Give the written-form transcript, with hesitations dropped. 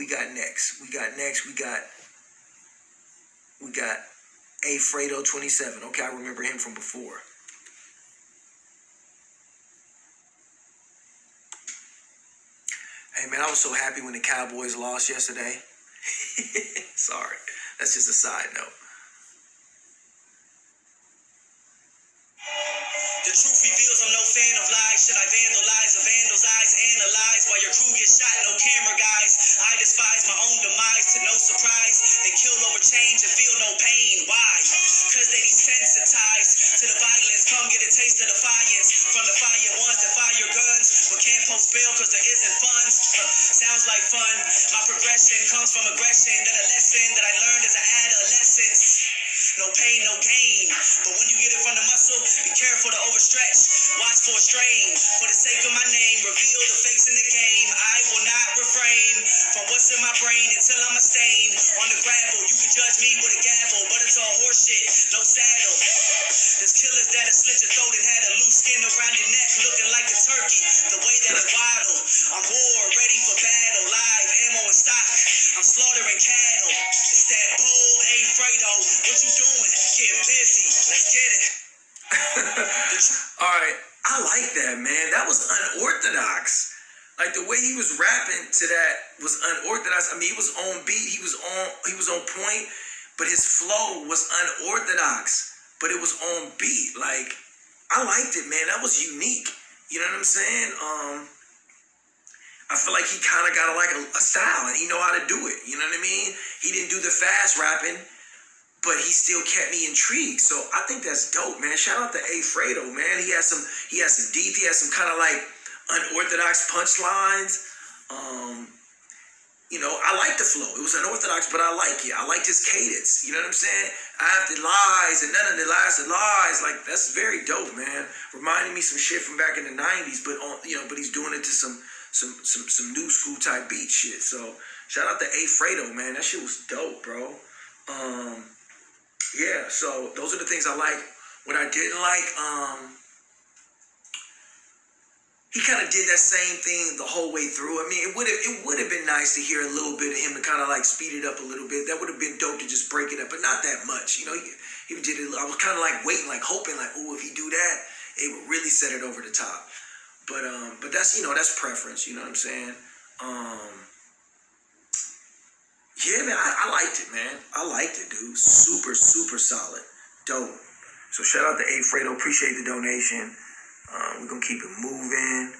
we got next? We got Afrado 27. Okay, I remember him from before. Hey man, I was so happy when the Cowboys lost yesterday. Sorry, that's just a side note. The truth reveals I'm no fan of lies. Should I vandalize a vandal's eyes? Analyze while your crew gets shot, no camera guys. I despise my own demise, to no surprise. They kill over change and feel no pain. Why? Cause they desensitized to the violence. Come get a taste of defiance from the fire ones that fire guns, but can't post bail cause there isn't funds. Sounds like fun. My progression comes from aggression. That a lesson that I learned as an adolescence. No pain, no gain. But when you get it from the muscle, be careful to overstretch. Watch for a strain. For the sake of my name, reveal the fakes in the game. I will not refrain from what's in my brain until I'm a stain on the gravel. You can judge me with a gavel, but it's all horseshit, no saddle. There's killers that'll slit your throat and had a loose skin around your neck, looking like a turkey. The way that it waddle. I'm war, ready for battle. Live, ammo and stock. I'm slaughtering cattle. It's that bold Afrado. What you doing? Getting busy. Let's get it. All right, I like that, man. That was unorthodox. Like the way he was rapping to that was unorthodox. I mean, he was on beat, he was on point, but his flow was unorthodox, but it was on beat. Like, I liked it, man. That was unique. You know what I'm saying? I feel like he kind of got a style, and he know how to do it. You know what I mean? He didn't do the fast rapping, but he still kept me intrigued. So I think that's dope, man. Shout out to Afrado, man. He has some deep, he has some kind of like unorthodox punchlines. You know, I like the flow. It was unorthodox, but I like it. I liked his cadence. You know what I'm saying? After lies and none of the lies are lies. Like, that's very dope, man. Reminding me some shit from back in the 90s, but but he's doing it to some new school type beat shit. So shout out to Afrado, man. That shit was dope, bro. Yeah, so those are the things I like. What I didn't like, he kind of did that same thing the whole way through. I mean, it would have been nice to hear a little bit of him to kind of like speed it up a little bit. That would have been dope to just break it up, but not that much. You know, he did it. I was kind of like waiting, like hoping, like, oh, if he do that, it would really set it over the top. But that's, that's preference. You know what I'm saying? Yeah, man, I liked it, man. I liked it, dude. Super, super solid. Dope. So shout out to Afrado. Appreciate the donation. We're going to keep it moving.